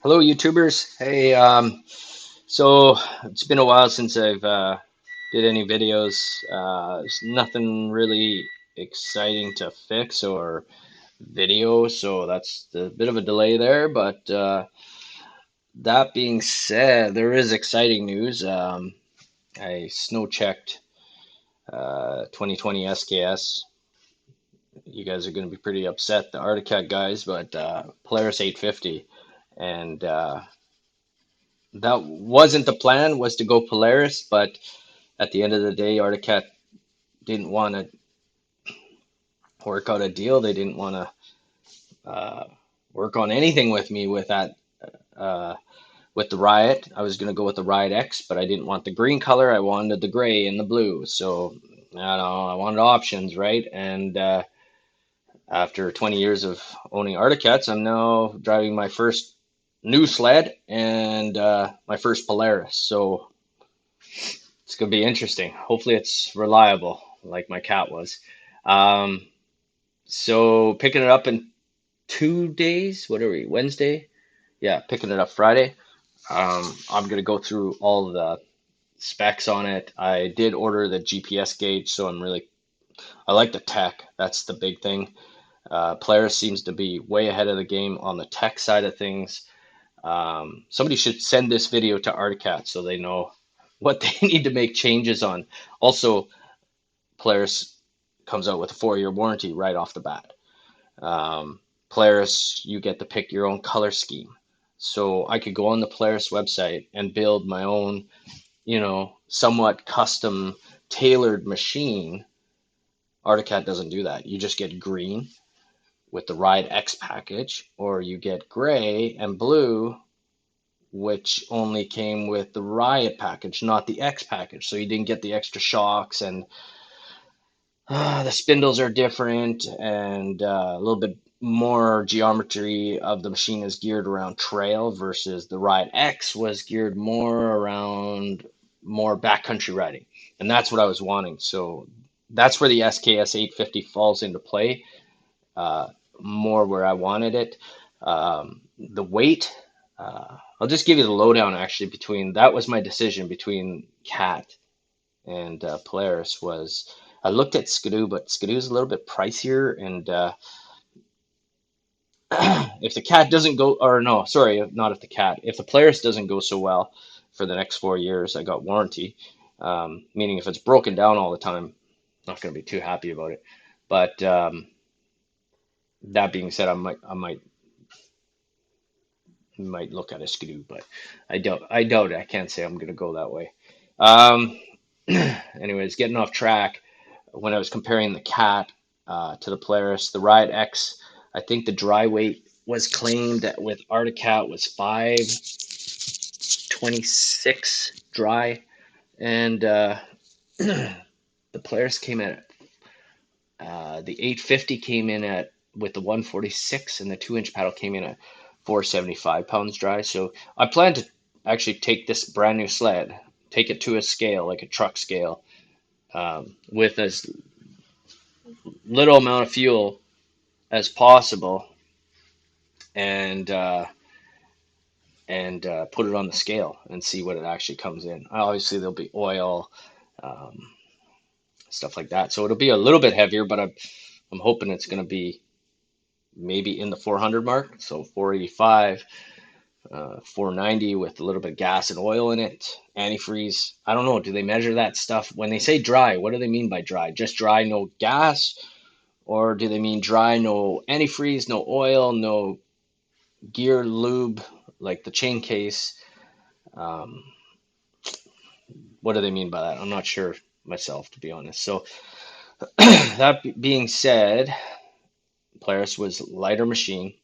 Hello, YouTubers. Hey, so it's been a while since I've did any videos. There's nothing really exciting to fix or video, so that's a bit of a delay there. But that being said, there is exciting news. I snow checked 2020 SKS. You guys are going to be pretty upset, the Arctic guys, but Polaris 850, and that wasn't the plan, was to go Polaris, but at the end of the day, Arctic didn't want to work out a deal. They didn't want to work on anything with me with that uh, with the Riot. I was going to go with the RiotX, but I didn't want the green color. I wanted the gray and the blue. So I don't know. I wanted options, right? And after 20 years of owning Arctics, I'm now driving my first new sled and my first Polaris. So it's going to be interesting. Hopefully, it's reliable, like my cat was. Um, so picking it up in 2 days. What are we? Wednesday? Yeah, picking it up Friday. I'm gonna go through all the specs on it. I did order the GPS gauge, so I like the tech. That's the big thing. Polaris seems to be way ahead of the game on the tech side of things. Somebody should send this video to Articat so they know what they need to make changes on. Also, Polaris comes out with a 4-year warranty right off the bat. Um, Polaris, you get to pick your own color scheme. So I could go on the Polaris website and build my own, somewhat custom tailored machine. Articat doesn't do that. You just get green with the Ride X package, or you get gray and blue, which only came with the Riot package, not the X package. So you didn't get the extra shocks, and the spindles are different, and a little bit more geometry of the machine is geared around trail versus the Ride X was geared more around more backcountry riding. And that's what I was wanting. So that's where the SKS 850 falls into play, uh, more where I wanted it. The weight, I'll just give you the lowdown actually between that was my decision between Cat and Polaris was I looked at Skidoo, but Skidoo's a little bit pricier. And if the cat doesn't go, or no, sorry, not if the cat, if the Polaris doesn't go so well for the next 4 years, I got warranty. Meaning if it's broken down all the time, not going to be too happy about it. But that being said, I might look at a Skidoo, but I doubt it. I can't say I'm going to go that way. Um, anyways, getting off track. When I was comparing the cat to the Polaris, the Riot X, I think the dry weight was claimed that with Articat was 526 dry, and the Polaris came at the 850 came in at with the 146, and the 2-inch paddle came in at 475 pounds dry. So I plan to actually take this brand new sled, take it to a scale like a truck scale, with as little amount of fuel as possible, and put it on the scale and see what it actually comes in. Obviously, there'll be oil, um, stuff like that, so it'll be a little bit heavier, but I'm hoping it's going to be maybe in the 400 mark, so 485, 490 with a little bit of gas and oil in it. Antifreeze. I don't know. Do they measure that stuff when they say dry? What do they mean by dry? Just dry, no gas, or do they mean dry, no antifreeze, no oil, no gear lube, like the chain case? Um, what do they mean by that? I'm not sure myself, to be honest. So that being said, Polaris was lighter machine.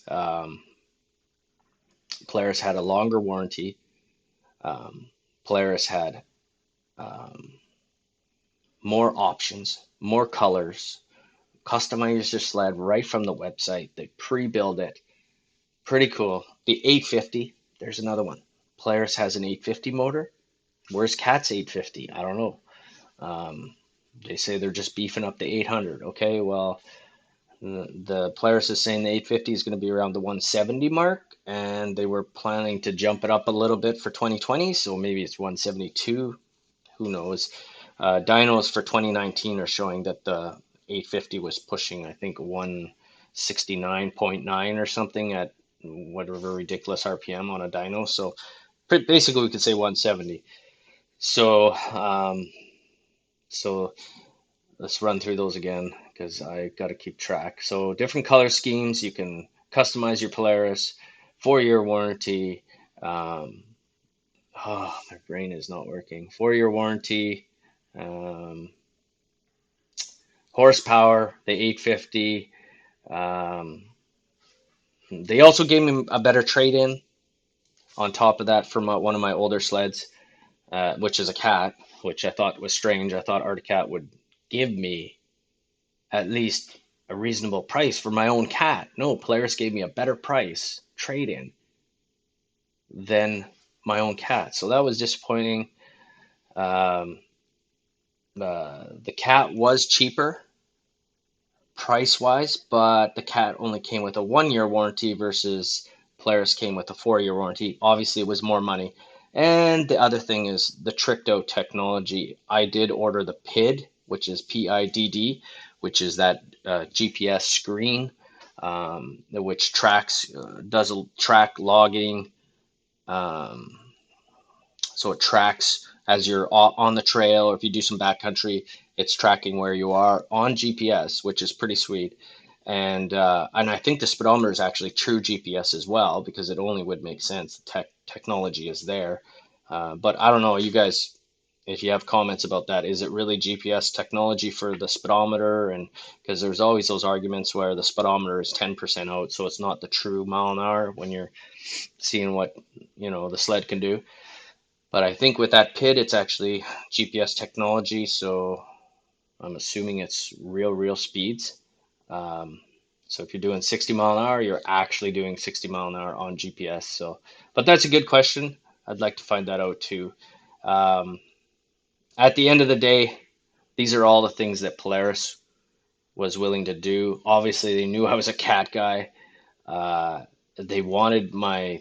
Um, Polaris had a longer warranty. Polaris had um, more options, more colors. Customize your sled right from the website. They pre-build it. Pretty cool. The 850. There's another one. Polaris has an 850 motor. Where's Cat's 850? I don't know. Um, they say they're just beefing up the 800. Okay, well, The Polaris is saying the 850 is going to be around the 170 mark, and they were planning to jump it up a little bit for 2020, so maybe it's 172. Who knows? Dynos for 2019 are showing that the 850 was pushing, I think, 169.9 or something at whatever ridiculous RPM on a dyno. So basically, we could say 170. So, so let's run through those again because I got to keep track. So different color schemes, you can customize your Polaris, 4-year warranty. Um, oh, my brain is not working. 4-year warranty, um, horsepower, the 850. Um, they also gave me a better trade-in on top of that from one of my older sleds, which is a cat, which I thought was strange. I thought Arctic Cat would give me at least a reasonable price for my own cat. No, Polaris gave me a better price trade in than my own cat. So that was disappointing. Um, the cat was cheaper price wise, but the cat only came with a 1-year warranty versus Polaris came with a 4-year warranty. Obviously, it was more money. And the other thing is the tricked out technology. I did order the PID, which is PIDD, which is that GPS screen, which tracks, does a track logging. Um, so it tracks as you're on the trail, or if you do some backcountry, it's tracking where you are on GPS, which is pretty sweet. And I think the speedometer is actually true GPS as well because it only would make sense. Technology is there, but I don't know, you guys, if you have comments about that, is it really GPS technology for the speedometer? And because there's always those arguments where the speedometer is 10% out, so it's not the true mile an hour when you're seeing what the sled can do. But I think with that pit, it's actually GPS technology, so I'm assuming it's real speeds. Um, so if you're doing 60 mile an hour, you're actually doing 60 mile an hour on GPS. So, but that's a good question. I'd like to find that out too. Um, at the end of the day, these are all the things that Polaris was willing to do. Obviously, they knew I was a cat guy. Uh, they wanted my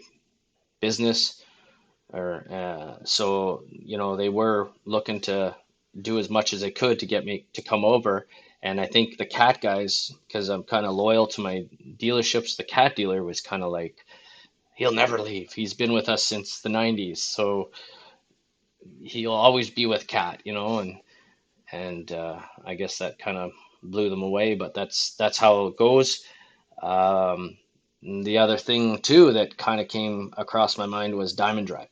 business. Or so they were looking to do as much as they could to get me to come over. And I think the cat guys, because I'm kind of loyal to my dealerships, the cat dealer was kind of like, he'll never leave. He's been with us since the 90s, so he'll always be with cat, and I guess that kind of blew them away, but that's how it goes. um, the other thing too that kind of came across my mind was diamond drive.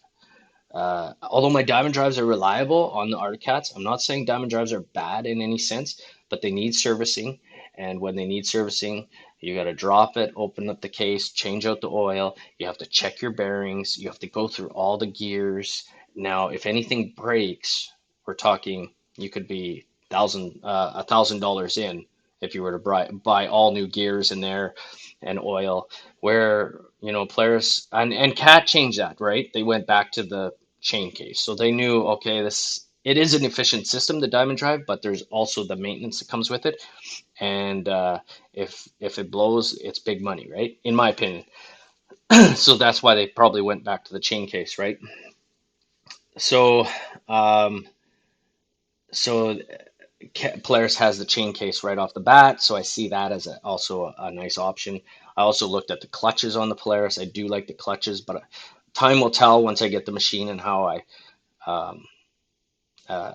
Although my diamond drives are reliable on the Articats, I'm not saying diamond drives are bad in any sense, but they need servicing. And when they need servicing, you got to drop it, open up the case, change out the oil. You have to check your bearings. You have to go through all the gears. Now, if anything breaks, we're talking you could be $1,000 in if you were to buy all new gears in there and oil. Where Polaris and Cat changed that, right? They went back to the chain case. So they knew, okay, it is an efficient system, the diamond drive, but there's also the maintenance that comes with it. And if it blows, it's big money, right? In my opinion. So that's why they probably went back to the chain case, right? So um, so Polaris has the chain case right off the bat, so I see that as also a nice option. I also looked at the clutches on the Polaris. I do like the clutches, but time will tell once I get the machine and how I um, uh,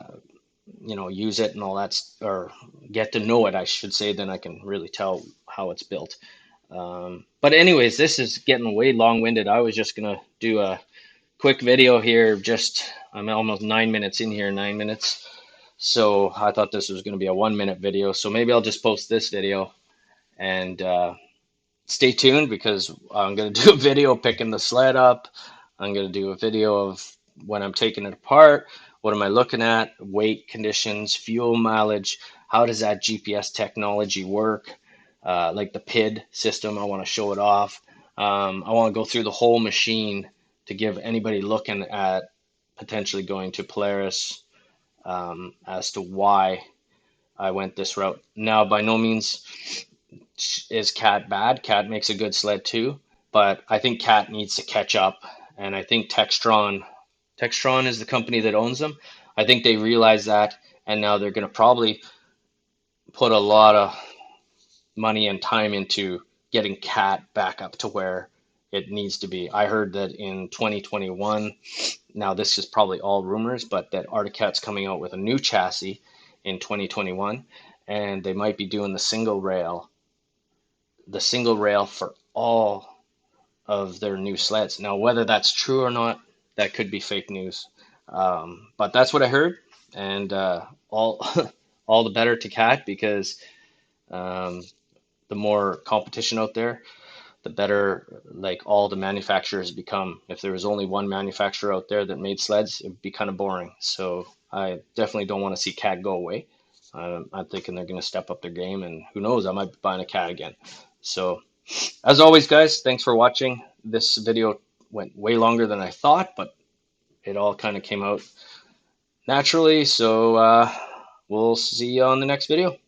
use it and all that, or get to know it, I should say, then I can really tell how it's built. But anyways, this is getting way long-winded. I was just gonna do a quick video here. I'm almost 9 minutes in here, 9 minutes. So I thought this was gonna be a 1 minute video. So maybe I'll just post this video and stay tuned because I'm going to do a video picking the sled up. I'm going to do a video of when I'm taking it apart. What am I looking at? Weight conditions, fuel mileage. How does that GPS technology work? Like the PID system, I want to show it off. I want to go through the whole machine to give anybody looking at potentially going to Polaris as to why I went this route. Now, by no means is Cat bad? Cat makes a good sled too, but I think Cat needs to catch up. And I think Textron is the company that owns them. I think they realize that, and now they're going to probably put a lot of money and time into getting Cat back up to where it needs to be. I heard that in 2021, now this is probably all rumors, but that Arctic Cat's coming out with a new chassis in 2021, and they might be doing the single rail for all of their new sleds. Now, whether that's true or not, that could be fake news. But that's what I heard, and all all the better to Cat because um, the more competition out there, the better like all the manufacturers become. If there was only one manufacturer out there that made sleds, it'd be kind of boring. So I definitely don't want to see Cat go away. I'm thinking they're going to step up their game, and who knows, I might be buying a Cat again. So as always, guys, thanks for watching. This video went way longer than I thought, but it all kind of came out naturally. So we'll see you on the next video.